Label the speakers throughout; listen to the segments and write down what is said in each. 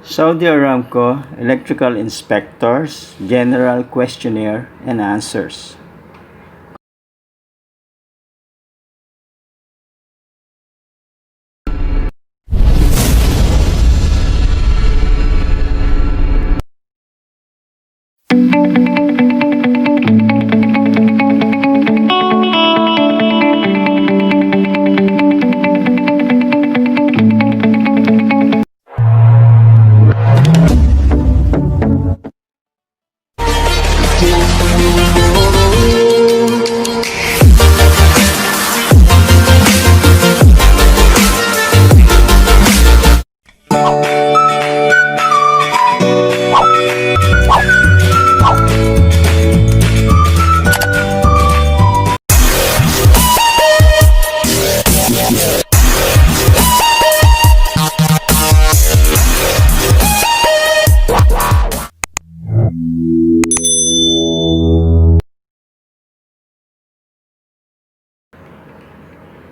Speaker 1: Saudi Aramco Electrical Inspectors General Questionnaire and Answers.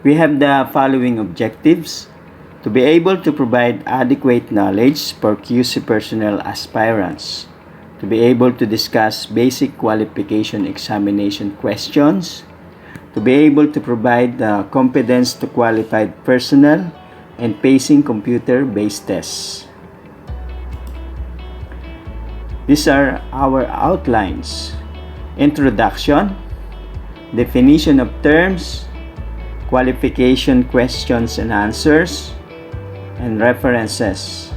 Speaker 1: We have the following objectives: to be able to provide adequate knowledge for QC personnel aspirants, to be able to discuss basic qualification examination questions, to be able to provide the competence to qualified personnel, and pacing computer-based tests. These are our outlines: introduction, definition of terms, qualification questions and answers, and references.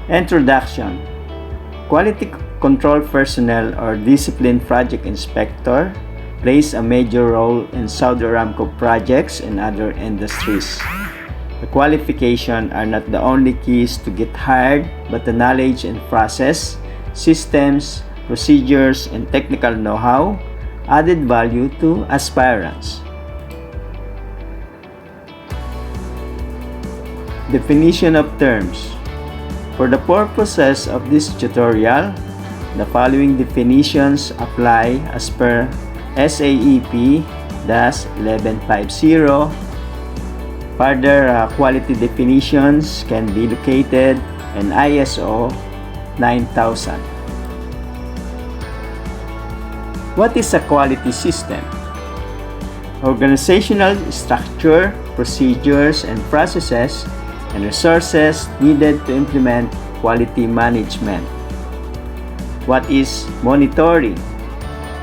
Speaker 1: Introduction. Quality control personnel or discipline project inspector plays a major role in Saudi Aramco projects and other industries. The qualifications are not the only keys to get hired, but the knowledge and process, systems, procedures, and technical know-how added value to aspirants. Definition of terms. For the purposes of this tutorial, the following definitions apply as per SAEP-1150. Further quality definitions can be located in ISO 9000. What is a quality system? Organizational structure, procedures, and processes and resources needed to implement quality management. What is monitoring?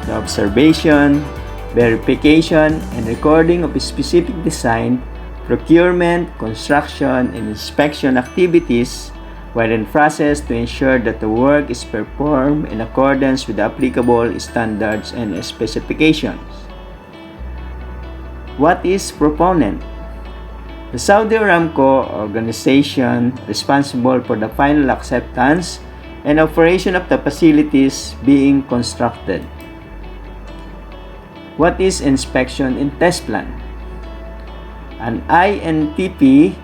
Speaker 1: The observation, verification, and recording of specific design, procurement, construction, and inspection activities while in process to ensure that the work is performed in accordance with the applicable standards and specifications. What is proponent? The Saudi Aramco organization responsible for the final acceptance and operation of the facilities being constructed. What is inspection and test plan? An INTP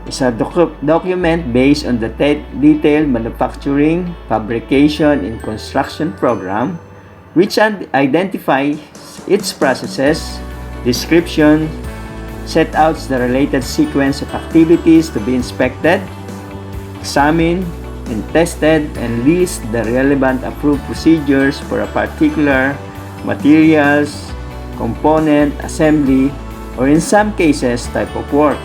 Speaker 1: is a document based on the detailed manufacturing, fabrication, and construction program which identifies its processes, description, set out the related sequence of activities to be inspected, examined, and tested, and lists the relevant approved procedures for a particular materials, component, assembly, or in some cases, type of work.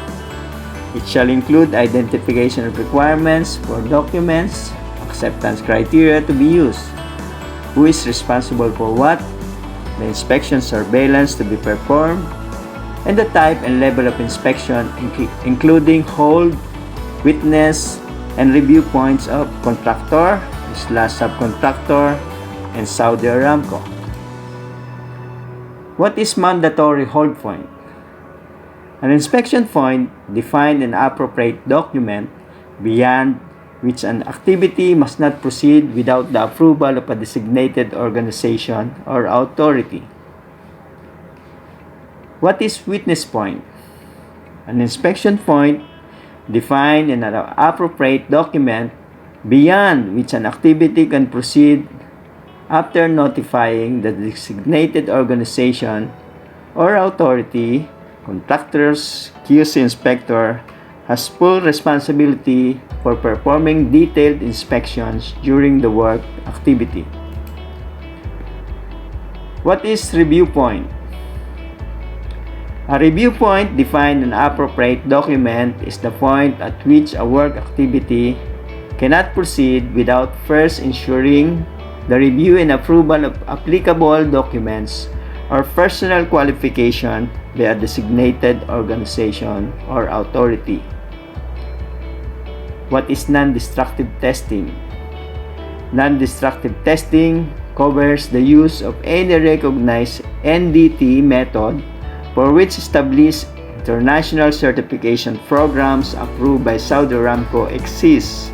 Speaker 1: It shall include identification of requirements for documents, acceptance criteria to be used, who is responsible for what, the inspection surveillance to be performed, and the type and level of inspection, including hold, witness, and review points of contractor/subcontractor and Saudi Aramco. What is mandatory hold point? An inspection point defines an appropriate document beyond which an activity must not proceed without the approval of a designated organization or authority. What is witness point? An inspection point defines an appropriate document beyond which an activity can proceed after notifying the designated organization or authority, contractors, QC inspector, has full responsibility for performing detailed inspections during the work activity. What is review point? A review point defined in an appropriate document is the point at which a work activity cannot proceed without first ensuring the review and approval of applicable documents or personal qualification by a designated organization or authority. What is non-destructive testing? Non-destructive testing covers the use of any recognized NDT method for which established international certification programs approved by Saudi Aramco exist.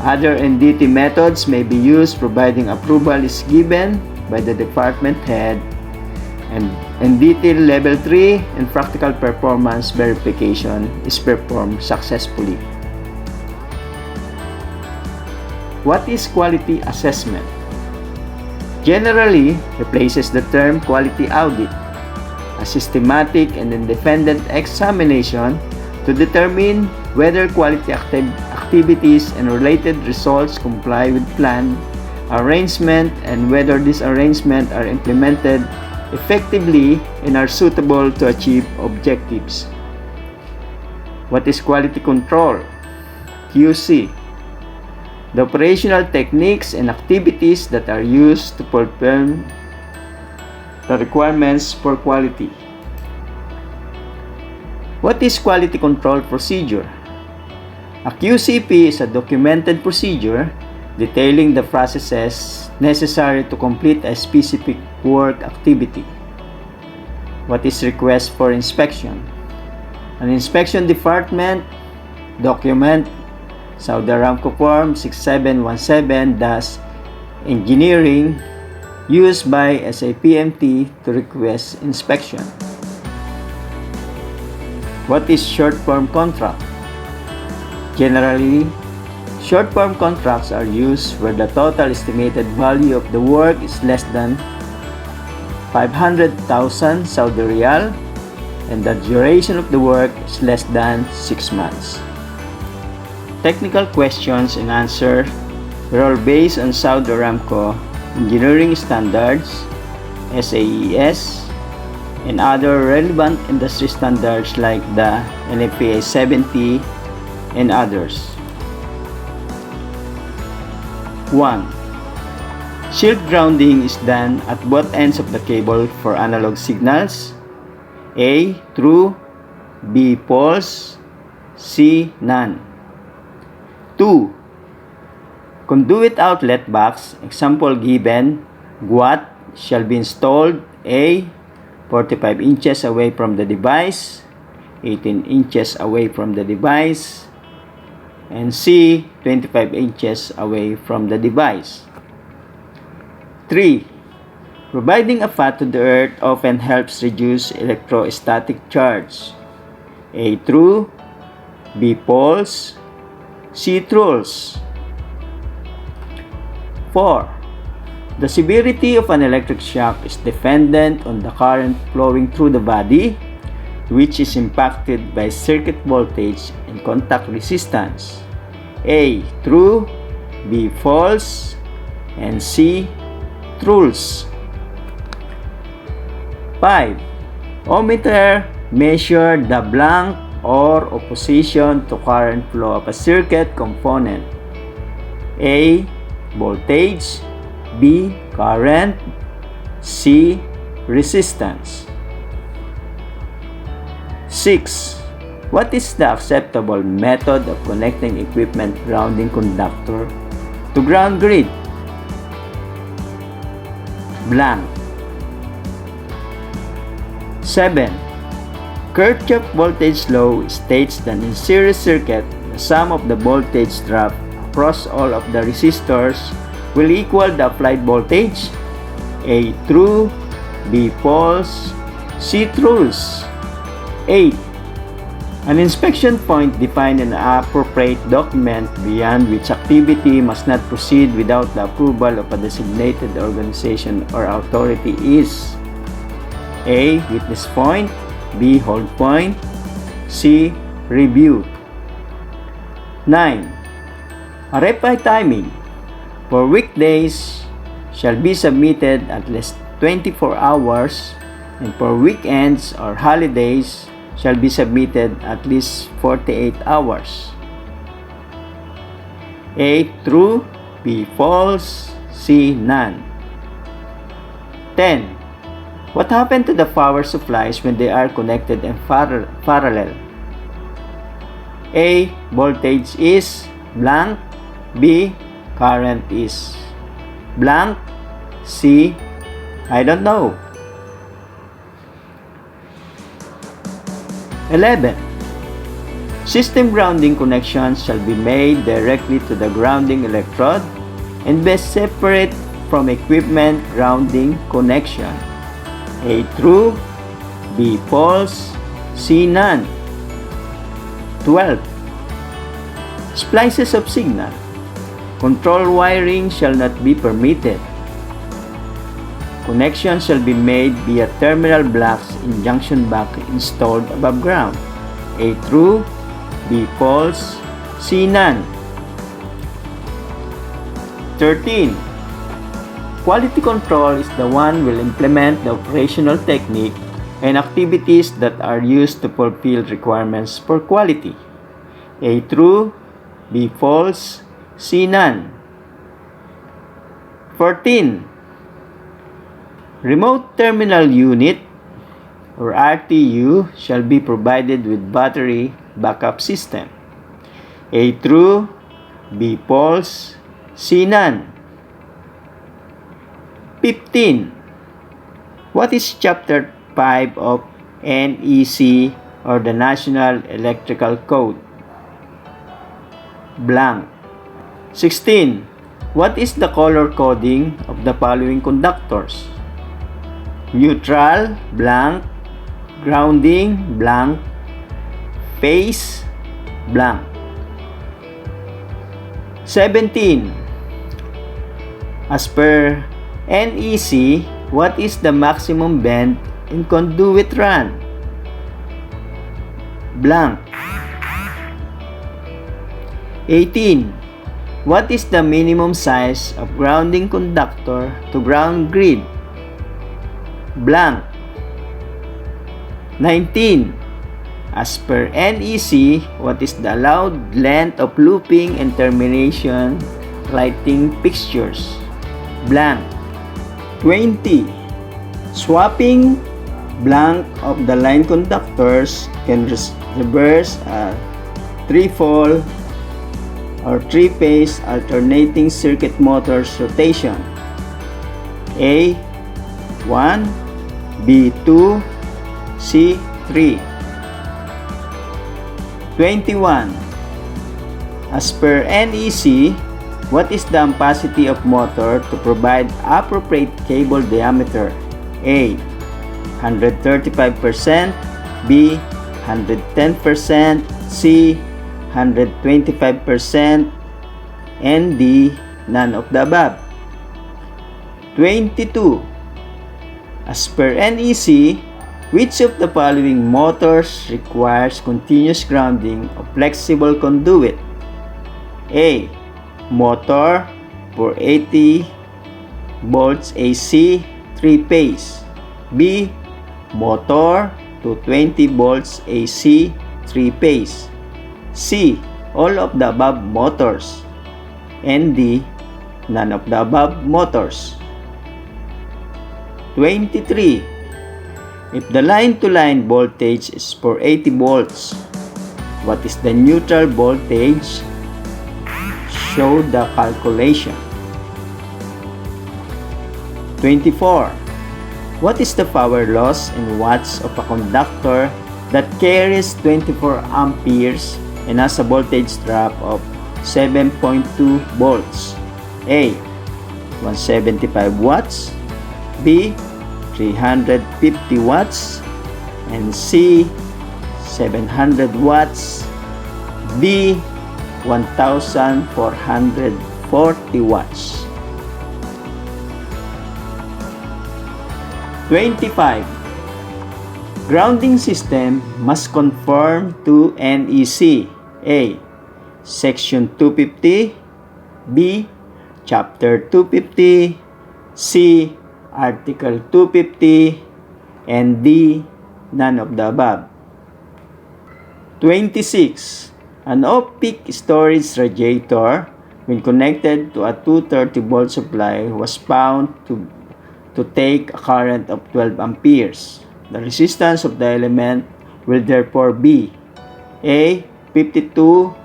Speaker 1: Other NDT methods may be used providing approval is given by the department head, and NDT Level 3 and practical performance verification is performed successfully. What is quality assessment? Generally replaces the term quality audit, a systematic and independent examination to determine whether quality activities and related results comply with planned arrangement and whether these arrangements are implemented effectively and are suitable to achieve objectives. What is quality control? QC. The operational techniques and activities that are used to fulfill the requirements for quality. What is quality control procedure? A QCP is a documented procedure detailing the processes necessary to complete a specific work activity. What is request for inspection? An inspection department document Saudi Aramco Form 6717-Engineering used by SAPMT to request inspection. What is short-form contract? Generally, short-form contracts are used where the total estimated value of the work is less than 500,000 Saudi Riyal and the duration of the work is less than 6 months. Technical questions and answers were all based on Saudi Aramco engineering standards, SAES, and other relevant industry standards like the NFPA 70 and others. 1. Shield grounding is done at both ends of the cable for analog signals. A. True. B. False. C. None. 2. Conduit outlet box, example given, GWAT, shall be installed A. 45 inches away from the device, 18 inches away from the device, and C. 25 inches away from the device. 3. Providing a path to the earth often helps reduce electrostatic charge. A. True. B. False. C. Truths. 4. The severity of an electric shock is dependent on the current flowing through the body, which is impacted by circuit voltage and contact resistance. A. True. B. False. And C. Truths. 5. Ohmmeter measure the blank or opposition to current flow of a circuit component. A. Voltage. B. Current. C. Resistance. 6. What is the acceptable method of connecting equipment grounding conductor to ground grid? Blank. 7. Kirchhoff voltage law states that in series circuit, the sum of the voltage drop across all of the resistors will equal the applied voltage. A. True. B. False. C. Truths. 8. An inspection point defined in an appropriate document beyond which activity must not proceed without the approval of a designated organization or authority is A. Witness point. B. Hold point. C. review. 9. RFI timing for weekdays shall be submitted at least 24 hours, and for weekends or holidays shall be submitted at least 48 hours. A. True. B. False. C. None. 10. What happened to the power supplies when they are connected in parallel? A. Voltage is blank. B. Current is blank. C. I don't know. 11. System grounding connections shall be made directly to the grounding electrode and be separate from equipment grounding connection. A. True. B. False. C. None. 12. Splices of signal. Control wiring shall not be permitted. Connection shall be made via terminal blocks in junction box installed above ground. A. True. B. False. C. None. 13. Quality control is the one will implement the operational technique and activities that are used to fulfill requirements for quality. A. True. B. False. C. None. 14. Remote Terminal Unit or RTU shall be provided with battery backup system. A. True. B. False. C. None. 15. What is Chapter 5 of NEC or the National Electrical Code? Blank. 16. What is the color coding of the following conductors? Neutral, blank. Grounding, blank. Phase, blank. 17. As per NEC, what is the maximum bend in conduit run? Blank. 18. What is the minimum size of grounding conductor to ground grid? Blank. 19. As per NEC, what is the allowed length of looping and termination lighting fixtures? Blank. 20. Swapping blank of the line conductors can reverse a three-pole or three-phase alternating circuit motors rotation. A. 1. B. 2. C. 3. 21. As per NEC, what is the ampacity of motor to provide appropriate cable diameter? A. 135%. B. 110%. C. 125%. And D. None of the above. 22. As per NEC, which of the following motors requires continuous grounding of flexible conduit? A. Motor for 80 volts AC 3-phase. B. Motor to 20 volts AC 3-phase. C. All of the above motors. And D. None of the above motors. 23. If the line-to-line voltage is for 80 volts, what is the neutral voltage? Show the calculation. 24. What is the power loss in watts of a conductor that carries 24 amperes and has a voltage drop of 7.2 volts? A. 175 watts. B. 350 watts. And C. 700 watts. D. 1,440 watts. 25. Grounding system must conform to NEC. A. Section 250. B. Chapter 250. C. Article 250. And D. None of the above. 26. An off-peak storage radiator, when connected to a 230-volt supply, was found to take a current of 12 amperes. The resistance of the element will therefore be A. 52.2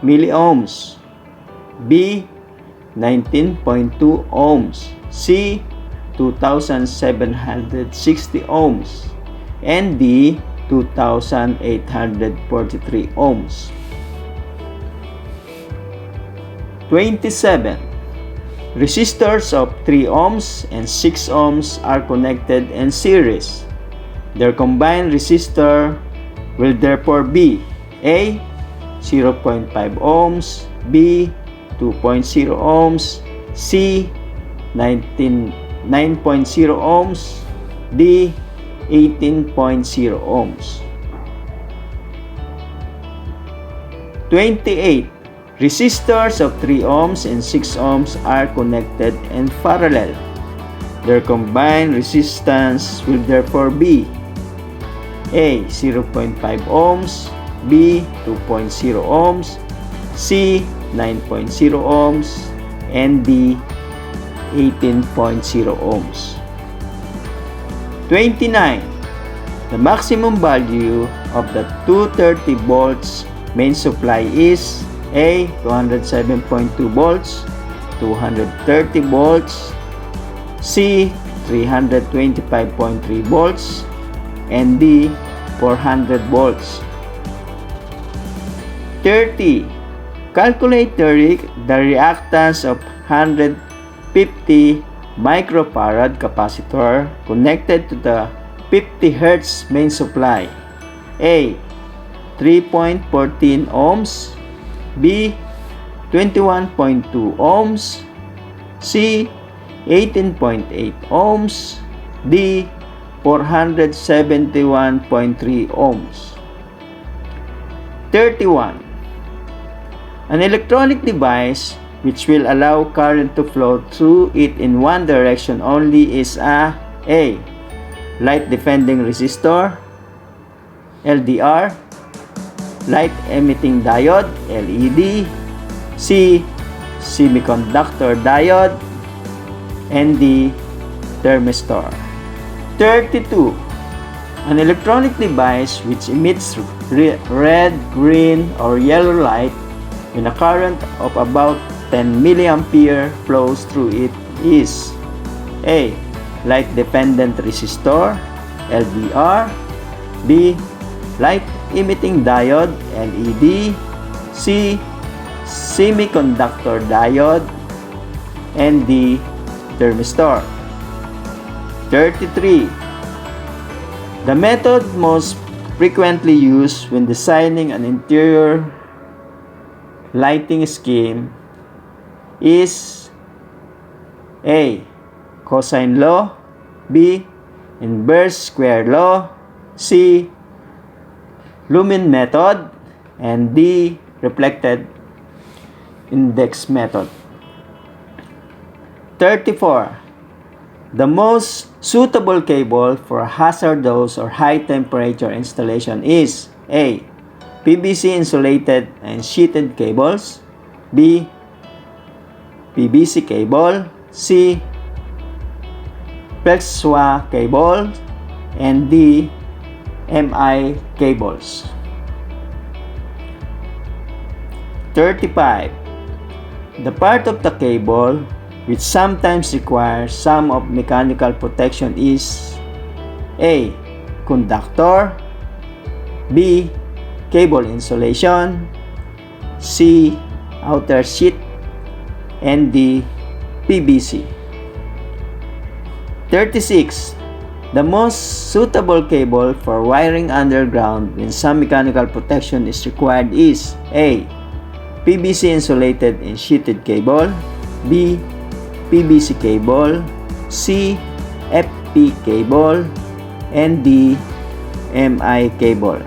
Speaker 1: milliohms, B. 19.2 ohms, C. 2,760 ohms, and D. 2,843 ohms. 27. Resistors of 3 ohms and 6 ohms are connected in series. Their combined resistor will therefore be A. 0.5 ohms, B. 2.0 ohms, C. 9.0 ohms, D. 18.0 ohms. 28. Resistors of 3 ohms and 6 ohms are connected in parallel. Their combined resistance will therefore be A. 0.5 ohms, B. 2.0 ohms, C. 9.0 ohms, and D. 18.0 ohms. 29. The maximum value of the 230 volts main supply is A. 207.2 volts, 230 volts, C. 325.3 volts, and D. 400 volts. 30. Calculate the reactance of 150 microfarad capacitor connected to the 50 Hz main supply. A. 3.14 ohms, B. 21.2 ohms, C. 18.8 ohms, D. 471.3 ohms. 31. An electronic device which will allow current to flow through it in one direction only is A. Light defending resistor, LDR, light emitting diode, LED, C. Semiconductor diode, and D. thermistor. 32. An electronic device which emits red, green, or yellow light when a current of about 10 milliampere flows through it is A. Light dependent resistor, LDR, B. Light emitting diode, LED, C. Semiconductor diode, and D. thermistor. 33. The method most frequently used when designing an interior lighting scheme is A. Cosine law, B. Inverse square law, C. Lumen method, and D. Reflected index method. 34. The most suitable cable for hazardous or high temperature installation is A. PVC insulated and sheeted cables, B. PVC cable, C. Plexwa cable, and D. MI cables. 35. The part of the cable which sometimes requires some of mechanical protection is A. Conductor, B. Cable insulation, C. Outer sheet, and D. PVC. 36. The most suitable cable for wiring underground when some mechanical protection is required is A. PVC insulated and sheeted cable, B. PVC cable, C. FP cable, and D. MI cable.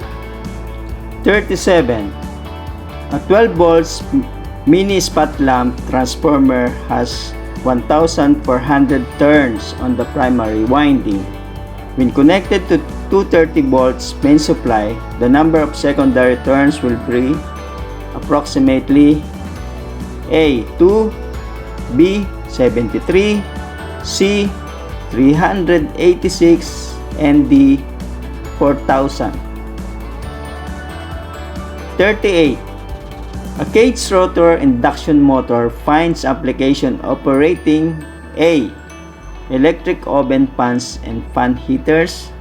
Speaker 1: 37. A 12 volts mini spot lamp transformer has 1,400 turns on the primary winding. When connected to 230 volts main supply, the number of secondary turns will be approximately A. 2, B. 73, C. 386, and D. 4,000. 38. A cage rotor induction motor finds application operating A. Electric oven fans and fan heaters,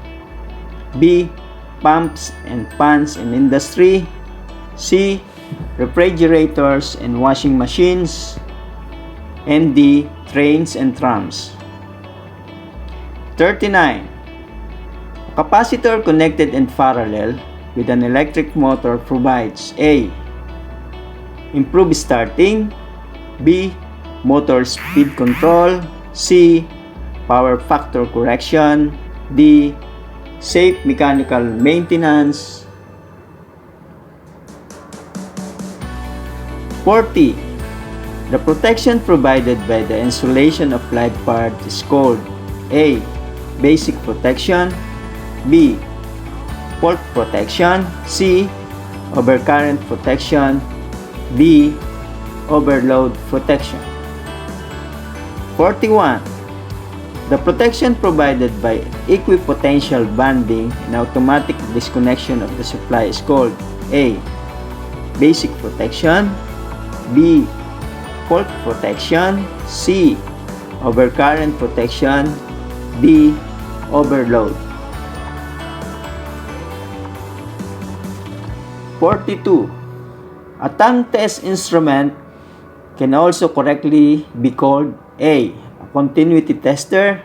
Speaker 1: B. Pumps and fans in industry, C. Refrigerators and washing machines, and D. Trains and trams. 39. A capacitor connected in parallel with an electric motor provides A. Improved starting, B. Motor speed control, C. Power factor correction, D. Safe mechanical maintenance. 40. The protection provided by the insulation of live part is called A. Basic protection, B. Fault protection, C. Overcurrent protection, D. Overload protection. 41. The protection provided by equipotential banding and automatic disconnection of the supply is called A. Basic protection, B. Fault protection, C. Overcurrent protection, D. Overload. 42. A tongue test instrument can also correctly be called A. A continuity tester,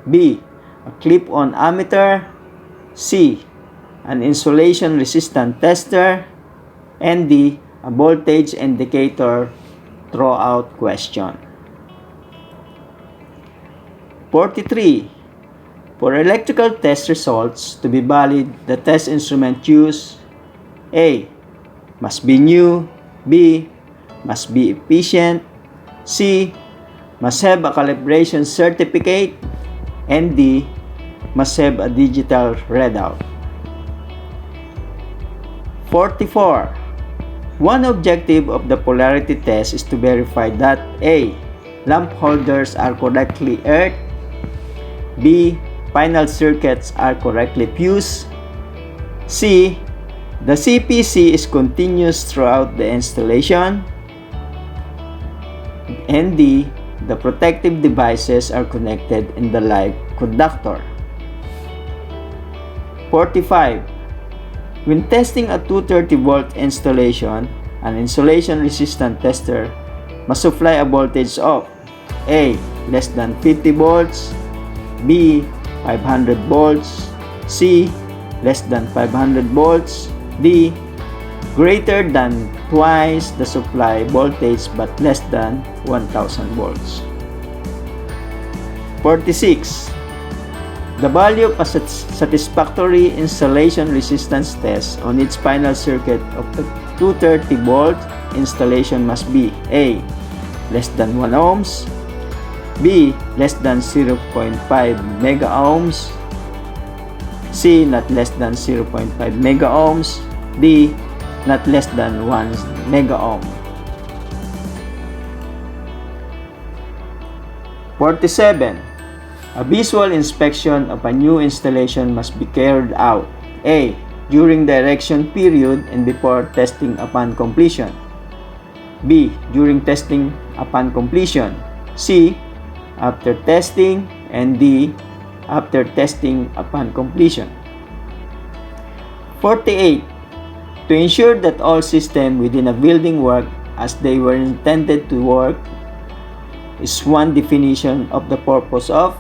Speaker 1: B. A clip-on ammeter, C. An insulation resistant tester, and D. A voltage indicator throughout question. 43. For electrical test results to be valid, the test instrument used A. Must be new, B. Must be efficient, C. Must have a calibration certificate, and D. Must have a digital readout. 44. One objective of the polarity test is to verify that A. Lamp holders are correctly earthed, B. Final circuits are correctly fused, C. The CPC is continuous throughout the installation, and D. The protective devices are connected in the live conductor. 45. When testing a 230 volt installation, an insulation resistant tester must supply a voltage of A. Less than 50 volts, B. 500 volts, C. Less than 500 volts, D. Greater than twice the supply voltage but less than 1000 volts. 46. The value of a satisfactory installation resistance test on its final circuit of the 230 volt installation must be A. Less than 1 ohms, B. Less than 0.5 mega ohms, C. Not less than 0.5 mega ohms, D. Not less than 1 mega ohm. 47. A visual inspection of a new installation must be carried out A. During the erection period and before testing upon completion, B. During testing upon completion, C. After testing, and D. After testing upon completion. 48. To ensure that all systems within a building work as they were intended to work is one definition of the purpose of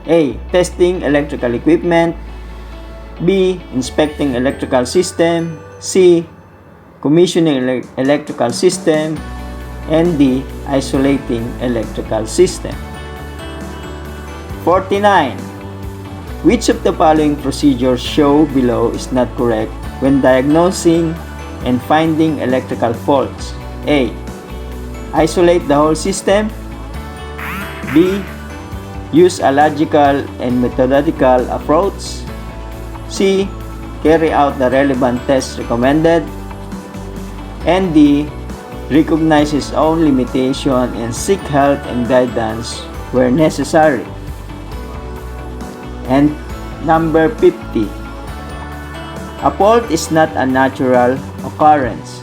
Speaker 1: A. Testing electrical equipment, B. Inspecting electrical system, C. Commissioning electrical system, and D. Isolating electrical system. 49. Which of the following procedures shown below is not correct when diagnosing and finding electrical faults? A. Isolate the whole system. B. Use a logical and methodological approach. C. Carry out the relevant tests recommended. And D. Recognize his own limitation and seek help and guidance where necessary. And number 50. A fault is not a natural occurrence.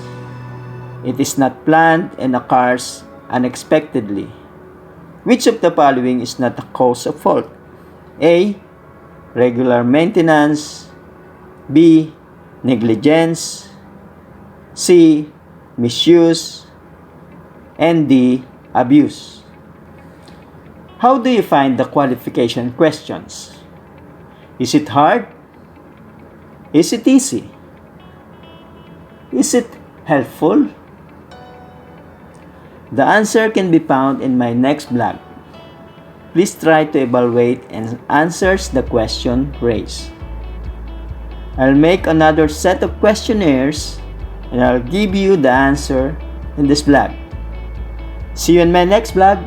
Speaker 1: It is not planned and occurs unexpectedly. Which of the following is not a cause of fault? A. Regular maintenance. B. Negligence. C. Misuse. And D. Abuse. How do you find the qualification questions? Is it hard? Is it easy? Is it helpful? The answer can be found in my next blog. Please try to evaluate and answer the question raised. I'll make another set of questionnaires and I'll give you the answer in this blog. See you in my next blog.